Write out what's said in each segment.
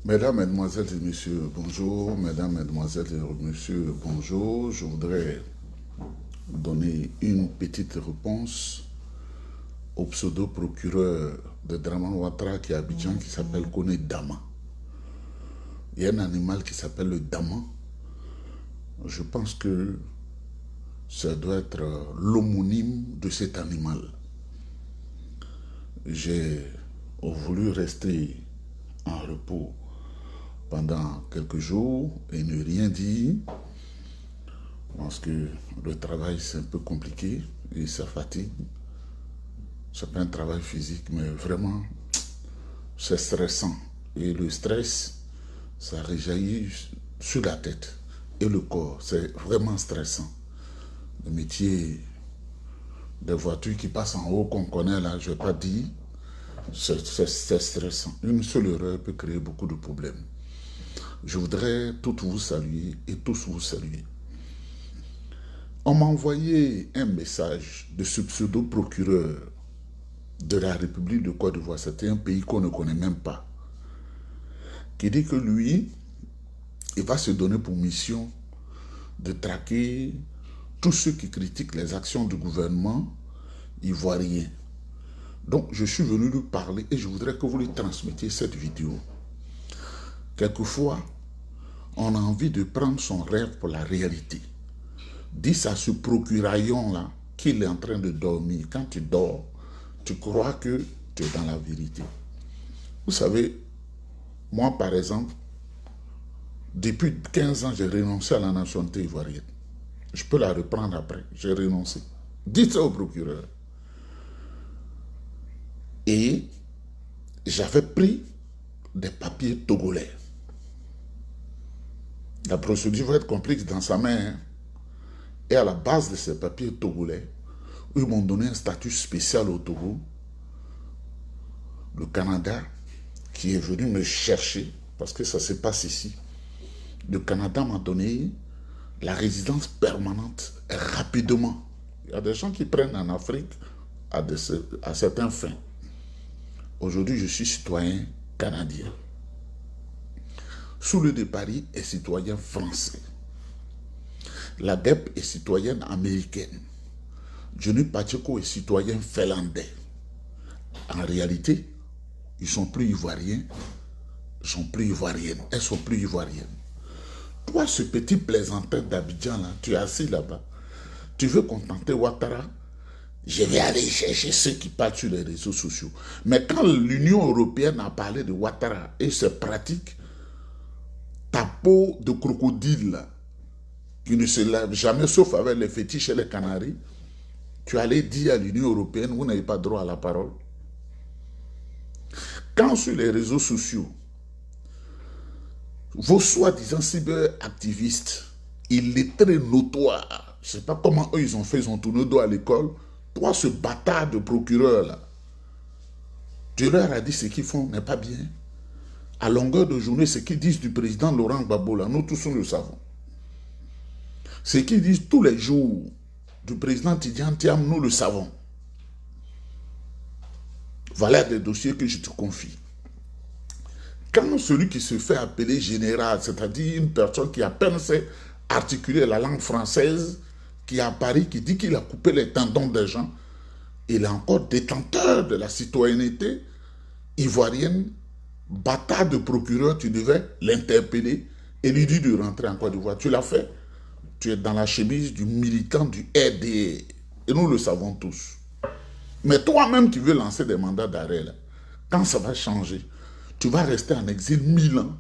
Mesdames, Mesdemoiselles et Messieurs, bonjour. Mesdames, Mesdemoiselles et Messieurs, bonjour. Je voudrais donner une petite réponse au pseudo-procureur de Draman Ouattara qui est à Abidjan qui s'appelle Kone Dama. Il y a un animal qui s'appelle le Dama. Je pense que ça doit être l'homonyme de cet animal. J'ai voulu rester en repos pendant quelques jours et ne rien dire parce que le travail c'est un peu compliqué et ça fatigue. C'est pas un travail physique mais vraiment c'est stressant et le stress ça rejaillit sur la tête et le corps. C'est vraiment stressant. Le métier des voitures qui passent en haut qu'on connaît là, je ne vais pas dire, c'est stressant. Une seule erreur peut créer beaucoup de problèmes. Je voudrais toutes vous saluer et tous vous saluer. On m'a envoyé un message de ce pseudo-procureur de la République de Côte d'Ivoire. C'était un pays qu'on ne connaît même pas. Qui dit que lui, il va se donner pour mission de traquer tous ceux qui critiquent les actions du gouvernement ivoirien. Donc, je suis venu lui parler et je voudrais que vous lui transmettiez cette vidéo. Quelquefois, on a envie de prendre son rêve pour la réalité. Dis à ce procuraillon-là qu'il est en train de dormir. Quand tu dors, tu crois que tu es dans la vérité. Vous savez, moi par exemple, depuis 15 ans, j'ai renoncé à la nationalité ivoirienne. Je peux la reprendre après. J'ai renoncé. Dites ça au procureur. Et j'avais pris des papiers togolais. La procédure va être complexe dans sa main. Et à la base de ces papiers togolais, ils m'ont donné un statut spécial au Togo. Le Canada, qui est venu me chercher, parce que ça se passe ici, le Canada m'a donné la résidence permanente rapidement. Il y a des gens qui prennent en Afrique à certains fins. Aujourd'hui, je suis citoyen canadien. Soulou de Paris est citoyen français. La DEP est citoyenne américaine. Johnny Pacheco est citoyen finlandais. En réalité, ils sont plus ivoiriens, ils sont plus ivoiriennes, elles sont plus ivoiriennes. Toi, ce petit plaisantin d'Abidjan, là, tu es assis là-bas. Tu veux contenter Ouattara? Je vais aller chercher ceux qui parlent sur les réseaux sociaux. Mais quand l'Union européenne a parlé de Ouattara et ses pratiques, ta peau de crocodile, là, qui ne se lève jamais sauf avec les fétiches et les canaris, tu allais dire à l'Union européenne, vous n'avez pas droit à la parole. Quand sur les réseaux sociaux, vos soi-disant cyberactivistes, il est très notoire. Je ne sais pas comment eux ils ont fait, ils ont tourné le dos à l'école. Toi, ce bâtard de procureur là, tu leur as dit ce qu'ils font n'est pas bien. À longueur de journée, ce qu'ils disent du président Laurent Gbagbo là, nous tous nous le savons. Ce qu'ils disent tous les jours du président Tidjane Thiam, nous le savons. Voilà des dossiers que je te confie. Quand celui qui se fait appeler général, c'est-à-dire une personne qui à peine sait articuler la langue française, qui est à Paris, qui dit qu'il a coupé les tendons des gens, il est encore détenteur de la citoyenneté ivoirienne, bâtard de procureur, tu devais l'interpeller et lui dire de rentrer en Côte d'Ivoire. Tu l'as fait. Tu es dans la chemise du militant du RDR. Et nous le savons tous. Mais toi-même, tu veux lancer des mandats d'arrêt. Quand ça va changer, tu vas rester en exil 1000 ans,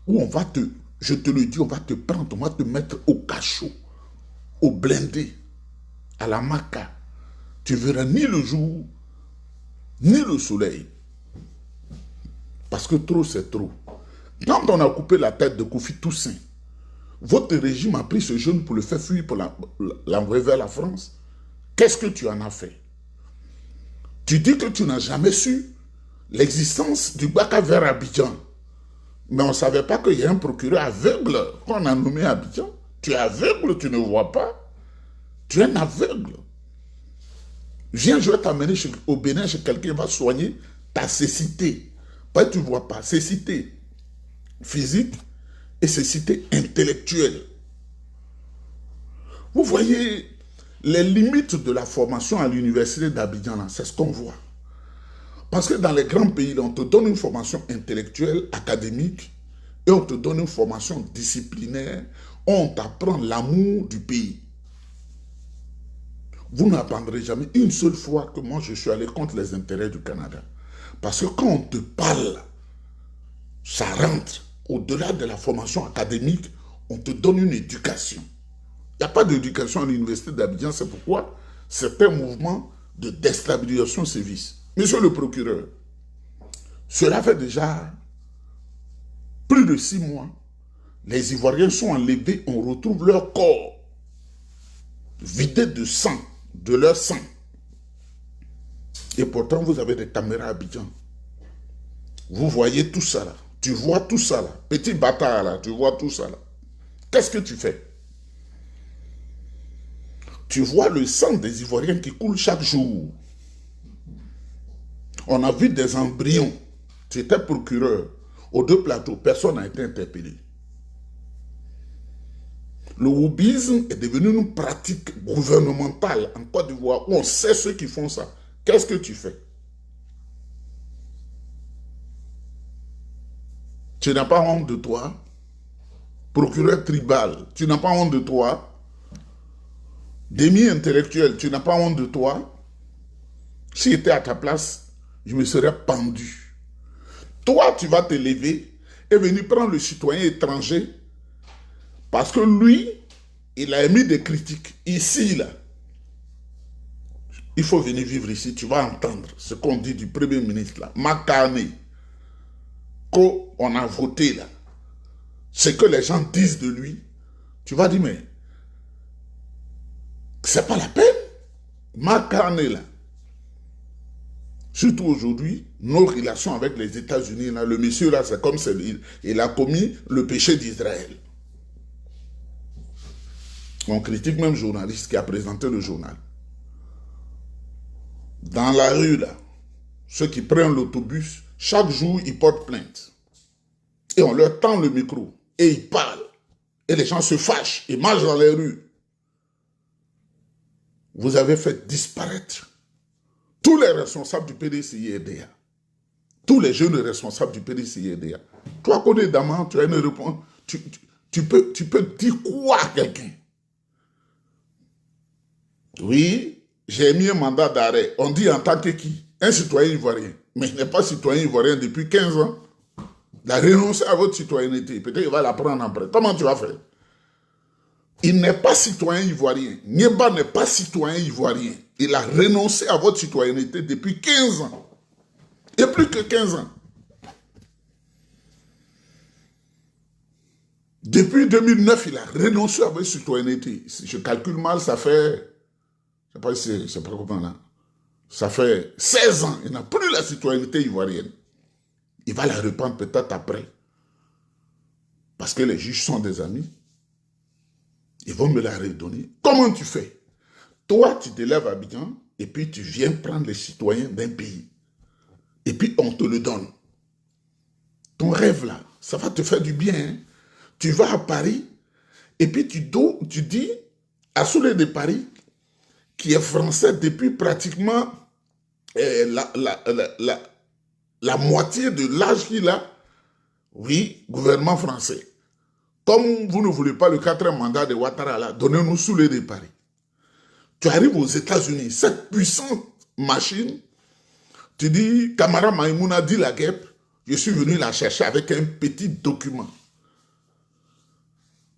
où on va te, je te le dis, on va te prendre, on va te mettre au cachot, au blindé, à la maca. Tu verras ni le jour, ni le soleil. Parce que trop, c'est trop. Quand on a coupé la tête de Kofi Toussaint, votre régime a pris ce jeune pour le faire fuir, pour l'envoyer vers la France. Qu'est-ce que tu en as fait? Tu dis que tu n'as jamais su l'existence du Baka vers Abidjan. Mais on ne savait pas qu'il y a un procureur aveugle qu'on a nommé Abidjan. Tu es aveugle, tu ne vois pas. Tu es un aveugle. Viens, je vais t'amener au Bénin chez quelqu'un qui va soigner ta cécité. Pas tu ne vois pas, cécité. physique et cécité intellectuelle. Vous voyez, les limites de la formation à l'université d'Abidjan, c'est ce qu'on voit. Parce que dans les grands pays, on te donne une formation intellectuelle, académique, et on te donne une formation disciplinaire, on t'apprend l'amour du pays. Vous n'apprendrez jamais une seule fois que moi je suis allé contre les intérêts du Canada. Parce que quand on te parle, ça rentre au-delà de la formation académique, on te donne une éducation. Il n'y a pas d'éducation à l'université d'Abidjan, c'est pourquoi c'est un mouvement de déstabilisation sévice. Monsieur le procureur, cela fait déjà plus de 6 mois. Les Ivoiriens sont enlevés, on retrouve leur corps vidé de sang, de leur sang. Et pourtant, vous avez des caméras à Abidjan. Vous voyez tout ça là. Tu vois tout ça là. Petit bâtard là, tu vois tout ça là. Qu'est-ce que tu fais? Tu vois le sang des Ivoiriens qui coule chaque jour. On a vu des embryons. Tu étais procureur. Aux 2 plateaux, personne n'a été interpellé. Le wobisme est devenu une pratique gouvernementale en Côte d'Ivoire où on sait ceux qui font ça. Qu'est-ce que tu fais? Tu n'as pas honte de toi? Procureur tribal, tu n'as pas honte de toi? Demi-intellectuel, tu n'as pas honte de toi? Si j'étais à ta place, je me serais pendu. Toi, tu vas te lever et venir prendre le citoyen étranger parce que lui, il a émis des critiques. Ici, là, il faut venir vivre ici. Tu vas entendre ce qu'on dit du Premier ministre, là. Makane, qu'on a voté, là. Ce que les gens disent de lui. Tu vas dire, mais c'est pas la peine. Makane, là. Surtout aujourd'hui, nos relations avec les États-Unis, là, le monsieur, là, c'est comme il a commis le péché d'Israël. On critique même le journaliste qui a présenté le journal. Dans la rue, là, ceux qui prennent l'autobus, chaque jour, ils portent plainte. Et on leur tend le micro. Et ils parlent. Et les gens se fâchent. Ils marchent dans les rues. Vous avez fait disparaître tous les responsables du PDCI-RDA. Tous les jeunes responsables du PDCI-RDA. Toi, Kodé Daman, tu as une réponse. Tu peux dire quoi à quelqu'un? Oui, j'ai mis un mandat d'arrêt. On dit en tant que qui? Un citoyen ivoirien. Mais il n'est pas citoyen ivoirien depuis 15 ans. Il a renoncé à votre citoyenneté. Peut-être qu'il va la prendre après. Comment tu vas faire? Il n'est pas citoyen ivoirien. Nieba n'est pas citoyen ivoirien. Il a renoncé à votre citoyenneté depuis 15 ans. Et plus que 15 ans. Depuis 2009, il a renoncé à votre citoyenneté. Si je calcule mal, ça fait... Je ne sais pas comment là. Ça fait 16 ans. Il n'a plus la citoyenneté ivoirienne. Il va la reprendre peut-être après. Parce que les juges sont des amis. Ils vont me la redonner. Comment tu fais? Toi, tu te lèves à Abidjan et puis tu viens prendre les citoyens d'un pays. Et puis on te le donne. Ton rêve là, ça va te faire du bien. Hein? Tu vas à Paris et puis tu dis à Souley de Paris, qui est français depuis pratiquement la moitié de l'âge qu'il a, oui, gouvernement français. Comme vous ne voulez pas le 4e mandat de Ouattara, là, donnez-nous Souley de Paris. Tu arrives aux États-Unis, cette puissante machine, tu dis, Camara Maïmouna dit la guêpe, je suis venu la chercher avec un petit document.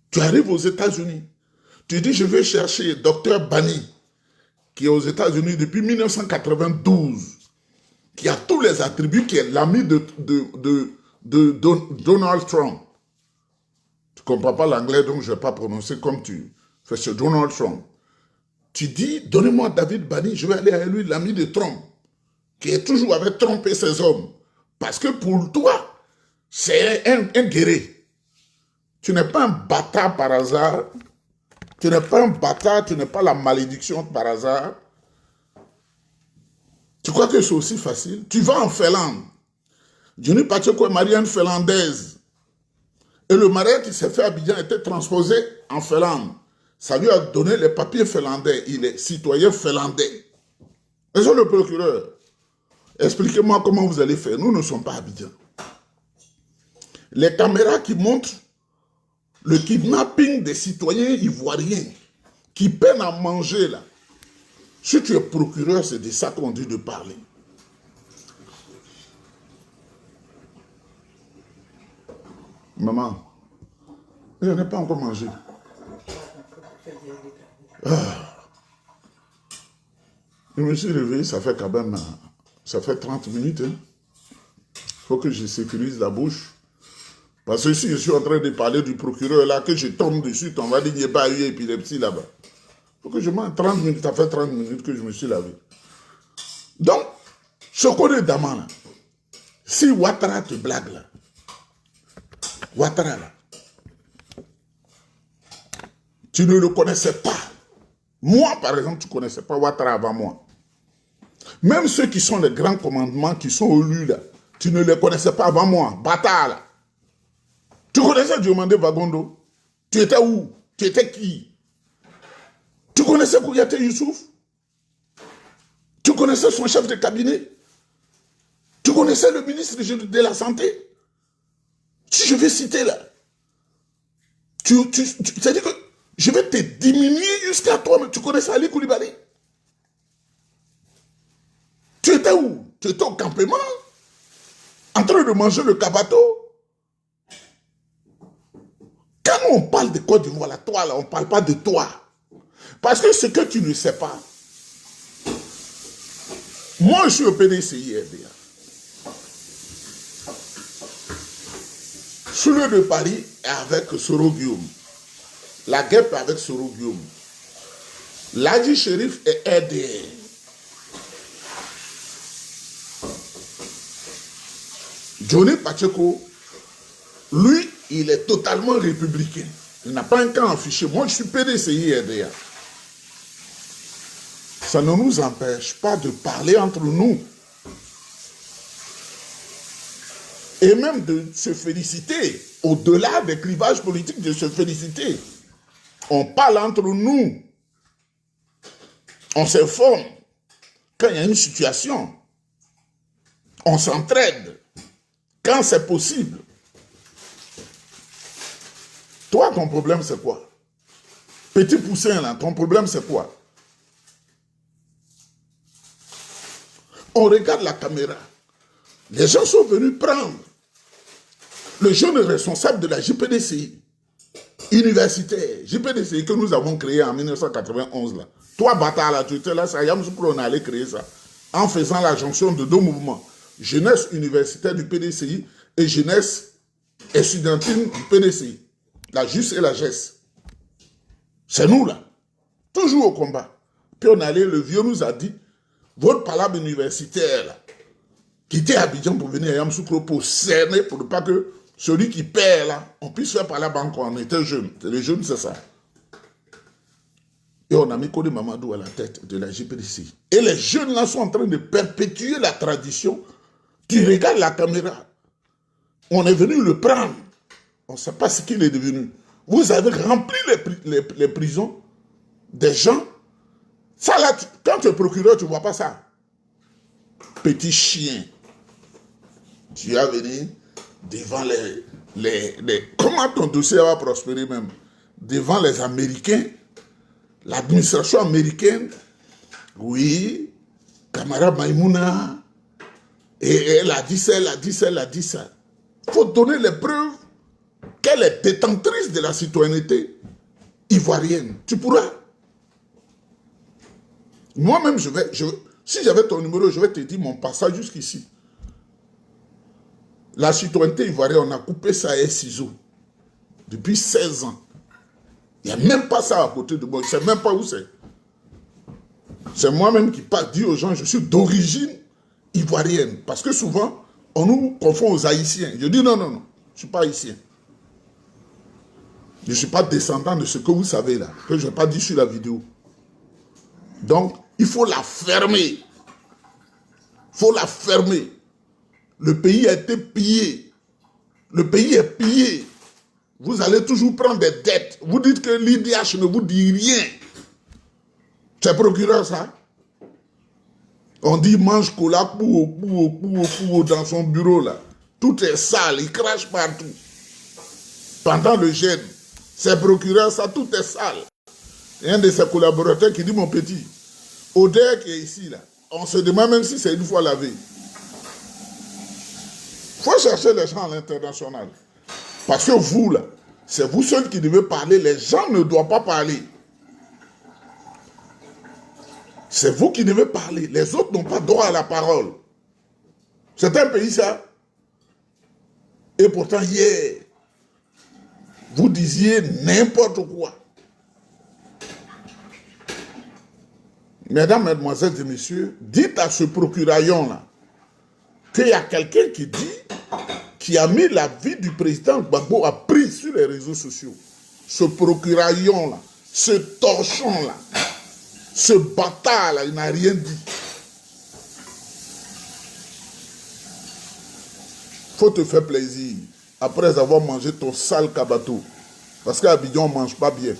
Tu arrives aux États-Unis, tu dis, je vais chercher Dr Bani, qui est aux États-Unis depuis 1992, qui a tous les attributs, qui est l'ami de Donald Trump. Tu ne comprends pas l'anglais, donc je ne vais pas prononcer comme tu fais ce Donald Trump. Tu dis, donnez-moi David Bani, je vais aller à lui, l'ami de Trump, qui est toujours avec Trump et ses hommes. Parce que pour toi, c'est un guerrier. Tu n'es pas un bâtard par hasard. Tu n'es pas un bâtard, tu n'es pas la malédiction par hasard. Tu crois que c'est aussi facile? Tu vas en Finlande. Johnny Pacheco est marié à une Finlandaise. Et le mariage qui s'est fait à Abidjan était transposé en Finlande. Ça lui a donné les papiers finlandais. Il est citoyen finlandais. Monsieur le procureur, expliquez-moi comment vous allez faire. Nous ne sommes pas à Abidjan. Les caméras qui montrent le kidnapping des citoyens ivoiriens qui peinent à manger là. Si tu es procureur, c'est de ça qu'on dit de parler. Maman, je n'ai pas encore mangé. Je me suis réveillé, ça fait quand même, ça fait 30 minutes. Il faut que je sécurise la bouche. Parce que si je suis en train de parler du procureur là, que je tombe dessus, on va dire qu'il n'y a pas eu épilepsie là-bas. Il faut que je mange 30 minutes, ça fait 30 minutes que je me suis lavé. Donc, ce qu'on est d'amant là, si Ouattara te blague là, Ouattara là, tu ne le connaissais pas. Moi, par exemple, tu ne connaissais pas Ouattara avant moi. Même ceux qui sont les grands commandements, qui sont élus là, tu ne les connaissais pas avant moi. Bata là. Tu connaissais Diomandé Vagondo? Tu étais où? Tu étais qui? Tu connaissais Kouyaté Youssouf? Tu connaissais son chef de cabinet? Tu connaissais le ministre de la Santé? Si je vais citer là, c'est-à-dire que je vais te diminuer jusqu'à toi, mais tu connaissais Ali Koulibaly? Tu étais où? Tu étais au campement? En train de manger le cabato? Quand on parle de Côte d'Ivoire, là, toi, là, on ne parle pas de toi. Parce que ce que tu ne sais pas, moi, je suis au PDCI RDA. Sous le de Paris avec Soro Guillaume. La guêpe avec Soro Guillaume. L'Adi Shérif est RDA. Johnny Pacheco, lui, il est totalement républicain. Il n'a pas un camp affiché. Moi, je suis PDCI RDA. Ça ne nous empêche pas de parler entre nous. Et même de se féliciter. Au-delà des clivages politiques, de se féliciter. On parle entre nous. On s'informe. Quand il y a une situation, on s'entraide. Quand c'est possible. Toi, ton problème, c'est quoi? Petit poussin, là, ton problème, c'est quoi? On regarde la caméra. Les gens sont venus prendre le jeune responsable de la JPDCI, universitaire, JPDCI que nous avons créé en 1991. Là. Toi, bâtard, là, tu étais là, ça y a, on allait créer ça, en faisant la jonction de deux mouvements. Jeunesse universitaire du PDCI et jeunesse estudiantine du PDCI. La JUS et la GES. C'est nous, là. Toujours au combat. Puis on allait, le vieux nous a dit, votre palabre universitaire, là, quittez Abidjan pour venir à Yamoussoukro pour cerner, pour ne pas que celui qui perd, là, on puisse faire palabre encore. On était jeunes. Les jeunes, c'est ça. Et on a mis Kone Mamadou à la tête de la JPDC. Et les jeunes, là, sont en train de perpétuer la tradition. Tu regardes la caméra. On est venu le prendre. On ne sait pas ce qu'il est devenu. Vous avez rempli les prisons des gens. Ça là, quand tu es procureur, tu ne vois pas ça. Petit chien. Tu vas venir devant comment ton dossier va prospérer même? Devant les Américains, l'administration américaine, oui, Camara Maïmouna, et elle a dit ça, elle a dit ça, elle a dit ça. Il faut donner les preuves qu'elle est détentrice de la citoyenneté ivoirienne. Tu pourras. Moi-même, si j'avais ton numéro, je vais te dire mon passage jusqu'ici. La citoyenneté ivoirienne, on a coupé ça à un ciseau. Depuis 16 ans. Il n'y a même pas ça à côté de moi. Je ne sais même pas où c'est. C'est moi-même qui dis aux gens, je suis d'origine ivoirienne. Parce que souvent, on nous confond aux Haïtiens. Je dis non, non, non. Je ne suis pas haïtien. Je ne suis pas descendant de ce que vous savez là. Que je n'ai pas dit sur la vidéo. Donc, il faut la fermer. Il faut la fermer. Le pays a été pillé. Le pays est pillé. vous allez toujours prendre des dettes. Vous dites que l'IDH ne vous dit rien. C'est procureur ça? On dit mange cola dans son bureau là. Tout est sale, il crache partout. Pendant le gène, c'est procureur ça, tout est sale. Et un de ses collaborateurs qui dit mon petit, odeur qui est ici là, on se demande même si c'est une fois lavé. Il faut chercher les gens à l'international. Parce que vous là, c'est vous seuls qui devez parler, les gens ne doivent pas parler. C'est vous qui devez parler. Les autres n'ont pas droit à la parole. C'est un pays, ça. Et pourtant, hier, vous disiez n'importe quoi. Mesdames, mesdemoiselles et messieurs, dites à ce procuraillon-là qu'il y a quelqu'un qui dit, qui a mis la vie du président Gbagbo à prix sur les réseaux sociaux. Ce procuraillon-là, ce torchon-là, ce bâtard-là, il n'a rien dit. Faut te faire plaisir après avoir mangé ton sale cabato. Parce qu'à Abidjan, on ne mange pas bien.